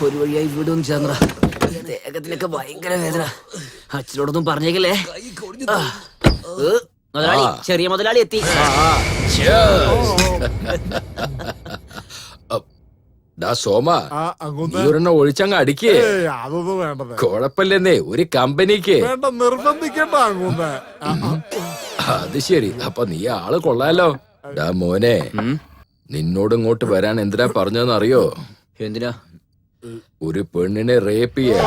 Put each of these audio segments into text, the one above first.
ഒരു വഴിയായി വിടും ചന്ദ്ര. ദേഹത്തിലൊക്കെ ഭയങ്കര വേദന. അച്ഛനോടൊന്നും പറഞ്ഞേക്കല്ലേ. മുതലാളി, ചെറിയ മുതലാളി എത്തി. സോമ, ഒരെണ്ണം ഒഴിച്ചങ്ങ് അടിക്കേ. അതൊന്നും വേണ്ടത്. കുഴപ്പമില്ലെന്നേ, ഒരു കമ്പനിക്ക്. നിർബന്ധിക്കണ്ട. അത് ശരി. അപ്പൊ നീ ആള് കൊള്ളാലോ. ഡാ മോനെ, നിന്നോട് ഇങ്ങോട്ട് വരാൻ എന്തിനാ പറഞ്ഞതെന്ന് അറിയോ? എന്തിനാ? ഒരു പെണ്ണിനെ റേപ്പ് ചെയ്യാൻ.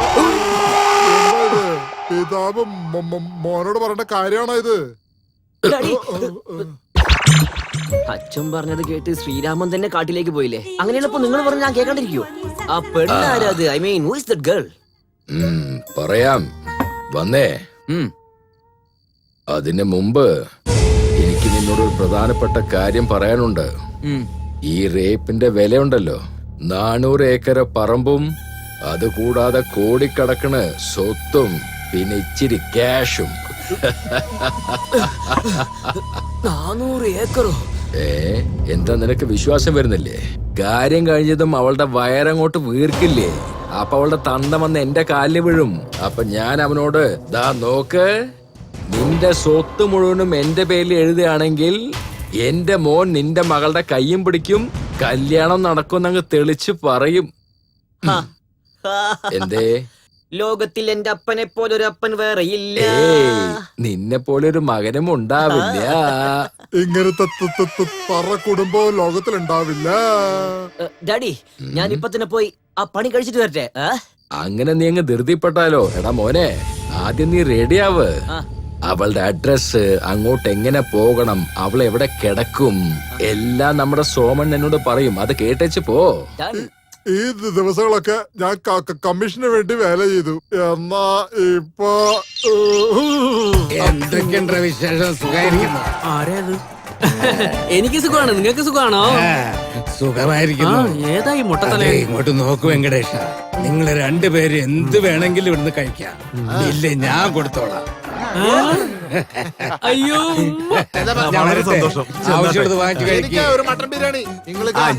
പിതാവ് മോനോട് പറയേണ്ട കാര്യമാണോ ഇത്? അച്ഛൻ പറഞ്ഞത് കേട്ട് ശ്രീരാമൻ തന്നെ കാട്ടിലേക്ക് പോയില്ലേ? അങ്ങനെയുള്ളപ്പോ നിങ്ങൾ പറഞ്ഞ ഞാൻ കേൾക്കാണ്ടിരിക്കോ? ആ പെണ്ണാരത്? I mean, who is that girl? പറയാം, വന്നേ. അതിന് മുമ്പ് എനിക്ക് നിന്നോട് ഒരു പ്രധാനപ്പെട്ട കാര്യം പറയാനുണ്ട്. ഈ റേപ്പിന്റെ വിലയുണ്ടല്ലോ, 400 ഏക്കർ പറമ്പും അതുകൂടാതെ കോടിക്കണക്കിന് സ്വത്തും പിന്നെ ഇച്ചിരി ക്യാഷും. 400 ഏക്കറോ? എന്താ നിനക്ക് വിശ്വാസം വരുന്നില്ലേ? കാര്യം കഴിഞ്ഞതും അവളുടെ വയറങ്ങോട്ട് വീർക്കില്ലേ? അപ്പൊ അവളുടെ തന്ത വന്ന് എന്റെ കാലിൽ വീഴും. അപ്പൊ ഞാൻ അവനോട്, ദാ നോക്ക്, നിന്റെ സ്വത്ത് മുഴുവനും എന്റെ പേരിൽ എഴുതുകയാണെങ്കിൽ എന്റെ മോൻ നിന്റെ മകളുടെ കയ്യും പിടിക്കും, കല്യാണം നടക്കുമെന്നങ്ങ് തെളിച്ച് പറയും. എന്തേ? ലോകത്തിൽ എന്റെ അപ്പനെ പോലൊരു അപ്പൻ വേറെ ഇല്ല. നിന്നെ പോലെ ഒരു മകനും ഉണ്ടാവില്ല. ഇങ്ങനത്തെ കുടുംബം ലോകത്തിൽ ഉണ്ടാവില്ല. ഡാഡി, ഞാൻ ഇപ്പൊ തന്നെ പോയി ആ പണി കഴിച്ചിട്ട് വരട്ടെ. അങ്ങനെ നീ അങ്ങ് ധൃതിപ്പെട്ടാലോ? എടാ മോനെ, ആദ്യം നീ റെഡിയാവ്. അവളുടെ അഡ്രസ്, അങ്ങോട്ട് എങ്ങനെ പോകണം, അവൾ എവിടെ കിടക്കും, എല്ലാം നമ്മുടെ സോമൻ എന്നോട് പറയും. അത് കേട്ടേച്ച് പോ. ഈ ദിവസങ്ങളൊക്കെ ഞാൻ കമ്മീഷന് വേണ്ടി വേല ചെയ്തു. എന്നാ ഇപ്പൊ എന്തൊക്കെയുണ്ട് വിശേഷം? സുഖമായിരിക്കുന്നു. ആരേത്? എനിക്ക് സുഖമാണ്. നിങ്ങൾക്ക് സുഖമാണോ? സുഖമായിരിക്കുന്നു. ഏതായി മുട്ടത്തല? ഇങ്ങോട്ട് നോക്കൂ വെങ്കടേഷ, നിങ്ങൾ രണ്ടുപേരും എന്ത് വേണമെങ്കിലും ഇവിടുന്ന് കഴിക്കാം. ഇല്ലേ, ഞാൻ കൊടുത്തോളാം. അയ്യോ, വളരെ സന്തോഷം. ആവശ്യമുള്ളത് വാങ്ങിച്ചു കഴിക്കാം. ഒരു മട്ടൻ ബിരിയാണി.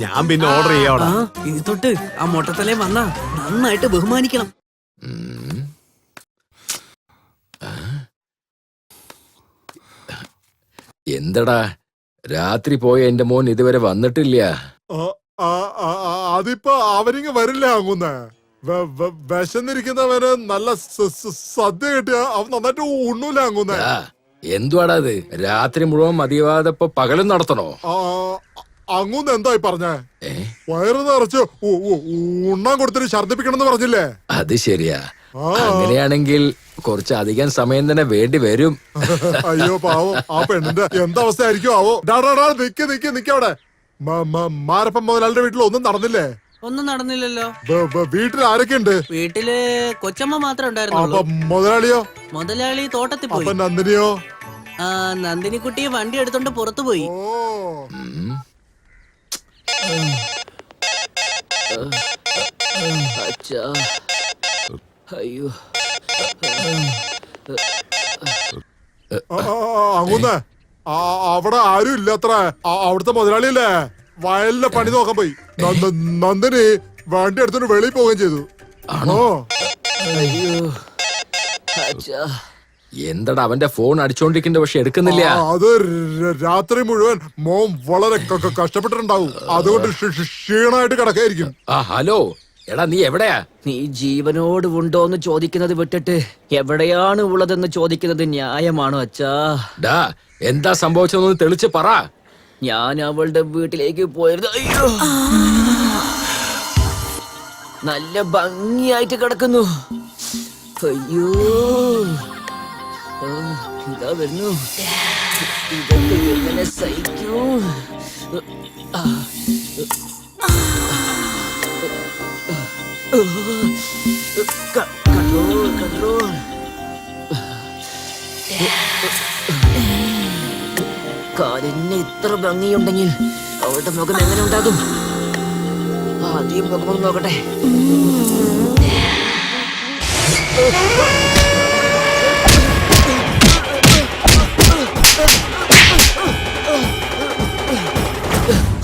ഞാൻ പിന്നെ ഓർഡർ ചെയ്യാം. ഇനി തൊട്ട് ആ മുട്ടത്തലേ വന്നാ നന്നായിട്ട് ബഹുമാനിക്കണം. എന്തടാ, രാത്രി പോയ എന്റെ മോൻ ഇതുവരെ വന്നിട്ടില്ല? അതിപ്പോ അവരിങ്ങ് വരില്ല. അങ്ങുന്ന വിശന്നിരിക്കുന്നവന് നല്ല സദ്യ കിട്ടിയ അവൻ നന്നായിട്ട് ഉണ്ണൂല. അങ്ങുന്ന എന്തുവാടാ അത്? രാത്രി മുഴുവൻ മതിയാവാതെ പകലും നടത്തണോ? അങ്ങുന്ന് എന്തായി പറഞ്ഞേ? വയറ് നിറച്ച് ഉണ്ണാൻ കൊടുത്തിട്ട് ഛർദിപ്പിക്കണമെന്ന് പറഞ്ഞില്ലേ? അത് ശരിയാ. അങ്ങനെയാണെങ്കിൽ കുറച്ച് അധികം സമയം തന്നെ വേണ്ടി വരും. അയ്യോ പാവം, ആ പെണ്ണിന്റെ എന്താവസ്ഥ ആയിരിക്കും ആവോ. നിക്കവിടെ. മാരപ്പൻ മുതലാളിയുടെ വീട്ടിൽ ഒന്നും നടന്നില്ലേ? ഒന്നും നടന്നില്ലല്ലോ. വീട്ടിൽ ആരൊക്കെ ഉണ്ട്? വീട്ടില് കൊച്ചമ്മ മാത്രമേ ഉണ്ടായിരുന്നുള്ളൂ. മുതലാളിയോ? മുതലാളി തോട്ടത്തിൽ പോയി. നന്ദിനിയോ? നന്ദിനിക്കുട്ടി വണ്ടി എടുത്തോണ്ട് പുറത്തു പോയി. അയ്യോ, അങ്ങുന്നേ, അവിടെ ആരും ഇല്ലത്ര. അവിടുത്തെ മുതലാളിയല്ലേ വയലിലെ പണി നോക്കാൻ പോയി. നന്ദിനി വണ്ടി എടുത്തോണ്ട് വെളിയിൽ പോവുകയും ചെയ്തു. ആണോ? എന്തടാ, അവന്റെ ഫോൺ അടിച്ചോണ്ടിരിക്കണ്ട, പക്ഷെ എടുക്കുന്നില്ല. അത് രാത്രി മുഴുവൻ മോൻ വളരെ കഷ്ടപ്പെട്ടിട്ടുണ്ടാവും. അതുകൊണ്ട് ക്ഷീണമായിട്ട് കിടക്കായിരിക്കും. ഹലോ, എടാ നീ എവിടെയാ? നീ ജീവനോട് ഉണ്ടോന്ന് ചോദിക്കുന്നത് വിട്ടിട്ട് എവിടെയാണ് ഉള്ളതെന്ന് ചോദിക്കുന്നത് ന്യായമാണോ അച്ഛാ? ഡാ, എന്താ സംഭവിച്ചതെന്ന് തെളിച്ച് പറ. ഞാൻ അവളുടെ വീട്ടിലേക്ക് പോയിരുന്നു. അയ്യോ, നല്ല ഭംഗിയായിട്ട് കിടക്കുന്നു. അയ്യോ, ഇതാ വരുന്നു. ഇതൊക്കെ എങ്ങനെ സഹിക്കൂ? കൺട്രോൾ. കാലിന് ഇത്ര ഭംഗിയുണ്ടെങ്കിൽ അവളുടെ മുഖം എങ്ങനെ ഉണ്ടാകും? ആദ്യം മുഖം നോക്കട്ടെ.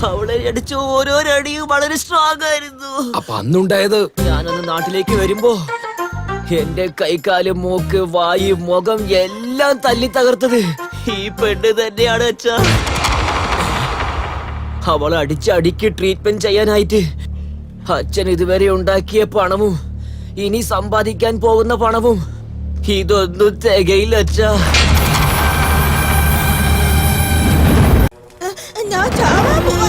അവളെ അടിച്ച ഓരോരടിയും വളരെ സ്ട്രോങ് ആയിരുന്നു. അപ്പൊ അന്നുണ്ടായത് ഞാനന്ന് നാട്ടിലേക്ക് വരുമ്പോ എന്റെ കൈകാല്, മൂക്ക്, വായു, മുഖം എല്ലാം തല്ലി തകർത്തത് ഈ പെണ്ണ് തന്നെയാണ് അച്ഛാ. അവൾ അടിക്ക് ട്രീറ്റ്മെന്റ് ചെയ്യാനായിട്ട് അച്ഛൻ ഇതുവരെ ഉണ്ടാക്കിയ പണവും ഇനി സമ്പാദിക്കാൻ പോകുന്ന പണവും ഇതൊന്നും തികയില്ല അച്ഛാ. ഞാൻ ചാവാൻ പോവാ.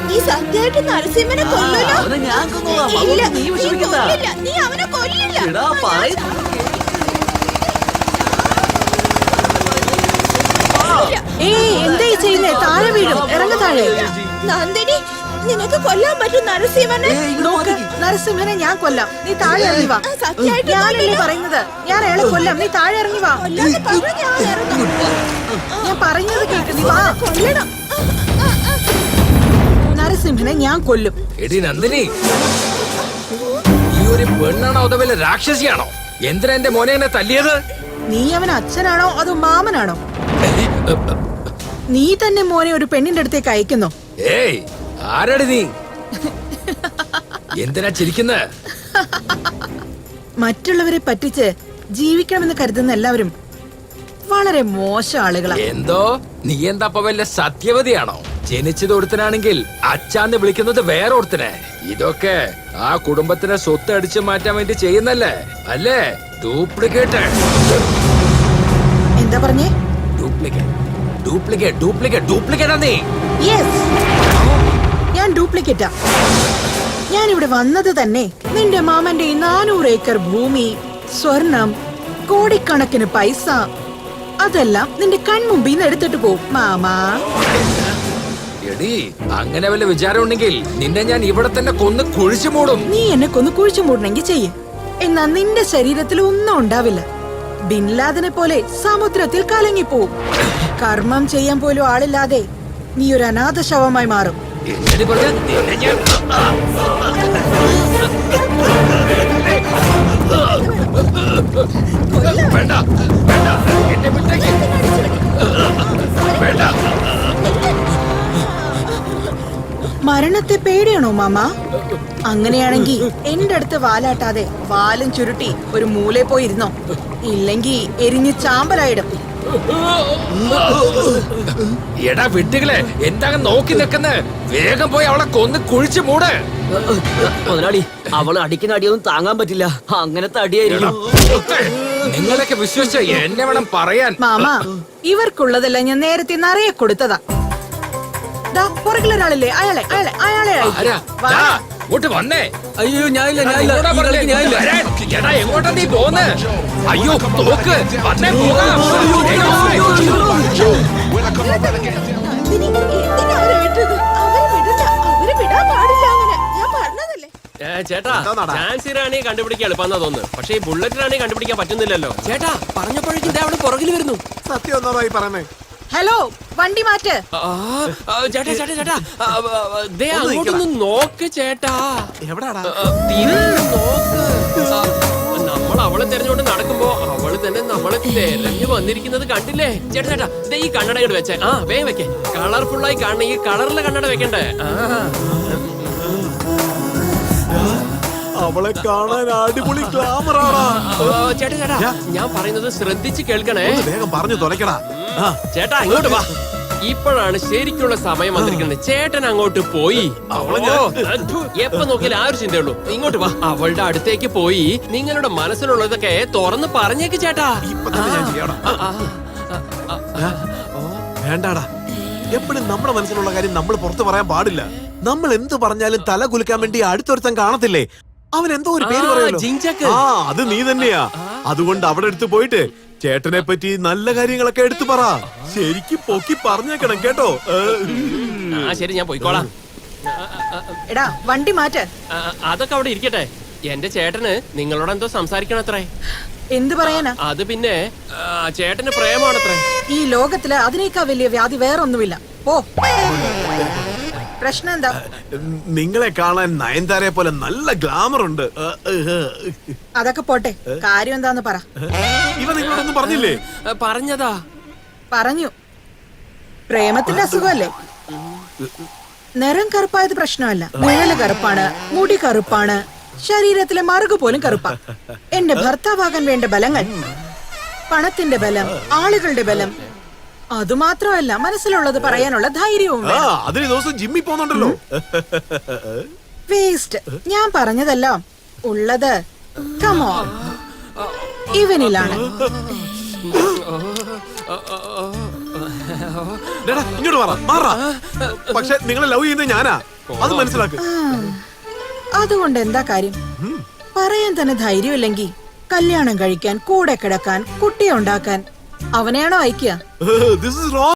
നീ സത്യമായിട്ട് നരസിംഹനെ കൊല്ലൂലോ? ഞാൻ കൊന്നോളാം. ഇല്ല, നീ നീ വിഷമിക്കണ്ട. കൊല്ലില്ല. നീ അവനെ കൊല്ലില്ല. എടാ, പറയുന്നത് എന്തായി ചെയ്യുന്നേ? താഴെ വീഴും, ഇറങ്ങ താഴെ. നന്ദിനി, നിനക്ക് കൊല്ലാൻ പറ്റും നരസിംഹനെ? നോക്ക്, നരസിംഹനെ ഞാൻ കൊല്ലാം, നീ താഴെ ഇറങ്ങി വാ. സത്യമായിട്ട് ഞാനല്ലേ പറയുന്നത്, ഞാൻ അയാളെ കൊല്ലാം, നീ താഴെ ഇറങ്ങി വാ. കൊല്ലാന്ന് പറഞ്ഞാ ഞാൻ ഇറങ്ങും. ഞാൻ പറയുന്നത് കേക്ക്, നീ വാ. കൊല്ലണം. നരസിംഹനെ ഞാൻ കൊല്ലും. എടി നന്ദിനി, ഈ ഒരു പെണ്ണാണോ അതോ വല്ല രാക്ഷസിയാണോ? എന്തിനാ എന്റെ മോനെ എന്നെ തല്ലിയത്? നീ അവൻ അച്ഛനാണോ അതോ മാമനാണോ? നീ തന്നെ മോനെ ഒരു പെണ്ണിന്റെ അടുത്തേക്ക് അയക്കുന്നോ? ഏയ്, ആരാടി നീ? എന്തിനാ ചിരിക്കുന്ന? മറ്റുള്ളവരെ പറ്റിച്ച് ജീവിക്കണമെന്ന് കരുതുന്ന എല്ലാവരും വളരെ മോശം ആളുകളാണ്. എന്തോ നീ എന്താ അപ്പൊ വല്ല സത്യവതിയാണോ? ജനിച്ചത് ഒരുത്തനാണെങ്കിൽ അച്ഛാന്ന് വിളിക്കുന്നത് വേറെ ഒരുത്തനെ. ഇതൊക്കെ ആ കുടുംബത്തിനെ സ്വത്ത് അടിച്ചു മാറ്റാൻ വേണ്ടി ചെയ്യുന്നല്ലേ അല്ലേ? ഡ്യൂപ്ലിക്കേറ്റ്. എന്താ പറഞ്ഞേ? ഡ്യൂപ്ലിക്കേറ്റ് ഡ്യൂപ്ലിക്കേറ്റ് ഡ്യൂപ്ലിക്കേറ്റ് ഡ്യൂപ്ലിക്കേറ്റ് നീ. യെസ്, ഞാൻ ഡ്യൂപ്ലിക്കേറ്റാ. ഞാൻ ഇവിടെ വന്നത് തന്നെ നിന്റെ മാമന്റെ 400 ഏക്കർ ഭൂമി, സ്വർണം, കോടിക്കണക്കിന് പൈസ അതെല്ലാം നിന്റെ കൺമുമ്പിൽ നിന്ന് എടുത്തിട്ട് പോവും മാമാ. എടി, അങ്ങനെ വല്ല വിചാരം ഉണ്ടെങ്കിൽ നിന്നെ ഞാൻ ഇവിടെ തന്നെ കൊന്ന് കുഴിച്ചു മൂടും. നീ എന്നെ കൊന്നു കുഴിച്ചു മൂടണമെങ്കിൽ ചെയ്യ്. എന്നാ നിന്റെ ശരീരത്തിൽ ഒന്നും ഉണ്ടാവില്ല. ബിൻലാദനെ പോലെ സമുദ്രത്തിൽ കലങ്ങിപ്പോവും. കർമ്മം ചെയ്യാൻ പോലും ആളില്ലാതെ നീ ഒരു അനാഥ ശവമായി മാറും. എന്നടി പറഞ്ഞ നിന്നെ ഞാൻ വേണ്ട വേണ്ട, എന്നെ വിട്ടേക്ക്. വേണ്ട. മരണത്തെ പേടിയാണോ മാമ? അങ്ങനെയാണെങ്കിൽ എന്റെ അടുത്ത് വാലാട്ടാതെ വാലും ചുരുട്ടി ഒരു മൂലയിൽ പോയി ഇരുന്നോ. ഇല്ലെങ്കി എരിഞ്ഞ് ചാമ്പലായിടും. എടാ വിട്ടുകളെ, എന്താ നോക്കി നിൽക്കുന്ന? വേഗം പോയി അവളെ കൊന്ന് കുഴിച്ചു മൂട്. മുതലാളി, അവള് അടിക്കുന്ന അടിയൊന്നും താങ്ങാൻ പറ്റില്ല. അങ്ങനത്തെ അടിയായിരിക്കും. നിങ്ങളൊക്കെ വിശ്വസിച്ച എന്നെ വേണം പറയാൻ. മാമ, ഇവർക്കുള്ളതെല്ലാം ഞാൻ നേരത്തെ നിറയെ കൊടുത്തതാ. ദാ പുറകിലൊരാളില്ലേ, അയാളെ അയാളെ അയാളെ ആരാ? അയക്ക്. വാ. ദാ, ഇങ്ങോട്ട് വന്നേ. അയ്യോ, ഞാനില്ല. എങ്ങോട്ടാ പറഞ്ഞേ? വരാൻ. എടാ, എങ്ങോട്ടാ നീ പോന്ന്? അയ്യോ, തോക്ക്. വന്നേ, പോകാം. നന്ദിനി, എന്തിനാ അവരെ വിട്ടത്? അവരെ വിടില്ല. അവരെ വിടാൻ പാടില്ല അങ്ങനെ. ഞാൻ പറഞ്ഞതല്ലേ. ചേട്ടാ, ചാൻസി റാണി കണ്ടുപിടിക്കാൻ എളുപ്പമെന്നാ തോന്നുന്നു. പക്ഷേ ഈ ബുള്ളറ്റ് റാണി കണ്ടുപിടിക്കാൻ പറ്റുന്നില്ലല്ലോ. ചേട്ടാ, പറഞ്ഞപ്പോഴേക്കും ദേ അവള് പുറകിൽ വരുന്നു. സത്യം ഒന്നായി പറഞ്ഞേ. ഹലോ, വണ്ടി മാറ്റ്. ചേട്ടാ ചേട്ടാ ചേട്ടാ, ദേ അങ്ങോട്ടൊന്ന് നോക്ക് ചേട്ടാ. എവിടാടാ? തിരിഞ്ഞ് നോക്ക്. നമ്മൾ അവളെ തെരഞ്ഞുകൊണ്ട് നടക്കുമ്പോ അവള് തന്നെ നമ്മളെ തെരഞ്ഞു വന്നിരിക്കുന്നത് കണ്ടില്ലേ? ചേട്ടാ ചേട്ടാ, ദേ ഈ കണ്ണട ഇങ്ങോട്ട് വെച്ചേ. വേഗം വെക്കേ. കളർഫുൾ ആയി കാണണ ഈ കളറിലെ കണ്ണട വെക്കണ്ടേ? അവളെ കാണാൻ അടിപൊളി ഗ്ലാമറാടാ. ചേട്ടാ ചേട്ടാ, ഞാൻ പറയുന്നത് ശ്രദ്ധിച്ച് കേൾക്കണേ. വേഗം പറഞ്ഞു തുലക്കടാ. ചേട്ടാ ഇങ്ങോട്ട് വാ. ഇപ്പോഴാണ് ശരിക്കുള്ള സമയം വന്നിരിക്കുന്നത്. ചേട്ടൻ അങ്ങോട്ട് പോയി. എപ്പോ നോക്കിയാലും ആ ഒരു ചിന്തയുള്ളൂ. ഇങ്ങോട്ട് വാ. അവളുടെ അടുത്തേക്ക് പോയി നിങ്ങളുടെ മനസ്സിലുള്ളതൊക്കെ തുറന്ന് പറഞ്ഞേക്ക് ചേട്ടാ. വേണ്ടാടാ, എപ്പോഴും നമ്മുടെ മനസ്സിലുള്ള കാര്യം നമ്മൾ പുറത്തു പറയാൻ പാടില്ല. നമ്മൾ എന്ത് പറഞ്ഞാലും തല കുലുക്കാൻ വേണ്ടി അടുത്തൊരുത്തൻ കാണത്തില്ലേ? അവൻ എന്തോ ഒരു പേര് പറയുമല്ലോ. ജിഞ്ചക്ക്. അത് നീ തന്നെയാ. അതുകൊണ്ട് അവിടെ എടുത്ത് പോയിട്ട് ചേട്ടനെ പറ്റി നല്ല കാര്യങ്ങളൊക്കെ എടുത്തു പറ. ശരിക്കും പൊക്കി പറഞ്ഞേക്കണം കേട്ടോ. ശരി, ഞാൻ പോയിക്കോളാം. എടാ, വണ്ടി മാറ്റ്. അതൊക്കെ അവിടെ ഇരിക്കട്ടെ. എന്റെ ചേട്ടന് നിങ്ങളോട് എന്തോ സംസാരിക്കണത്രേ. എന്ത് പറയാനാ? അത് പിന്നെ ചേട്ടന് പ്രേമാണത്രേ. ഈ ലോകത്തില് അതിനേക്കാൾ വലിയ വ്യാധി വേറൊന്നുമില്ല. പോ. പ്രശ്നം എന്താ? നിങ്ങളെ കാണാൻ നയൻതാരയെ പോലെ നല്ല ഗ്ലാമർ ഉണ്ട്. അതൊക്കെ പോട്ടെ, കാര്യം എന്താന്ന് പറ. ഇവ നിങ്ങളോടൊന്നും പറഞ്ഞില്ലേ? പറഞ്ഞതാ. പറഞ്ഞു. പ്രേമത്തിന്റെ അസുഖമല്ലേ? നിറം കറുപ്പായത് പ്രശ്നമല്ല. നിഴല് കറുപ്പാണ്, മുടി കറുപ്പാണ്, ശരീരത്തിലെ മറുകു പോലും കറുപ്പാ. എന്റെ ഭർത്താവാകാൻ വേണ്ട ബലങ്ങൾ, പണത്തിന്റെ ബലം, ആളുകളുടെ ബലം, അതുമാത്രമല്ല മനസ്സിലുള്ളത് പറയാനുള്ള ധൈര്യവും ആ അതിന് ദിവസം ജിമ്മിൽ പോകുന്നുണ്ടല്ലോ. വേസ്റ്റ്. ഞാൻ പറഞ്ഞതെല്ലാം ഉള്ളത് കമോൺ ഇവനിലാണ്. ഡേടാ, ഇങ്ങോട്ട് മാറാ. പക്ഷെ നിങ്ങളെ ലവ് ചെയ്യുന്നത് ഞാനാ, അത് മനസ്സിലാക്ക്. അതുകൊണ്ട് എന്താ കാര്യം? പറയാൻ തന്നെ ധൈര്യമില്ലെങ്കിൽ കല്യാണം കഴിക്കാൻ, കൂടെ കിടക്കാൻ, കുട്ടിയെ ഉണ്ടാക്കാൻ അവനെയാണോ അയക്കുക? This is wrong.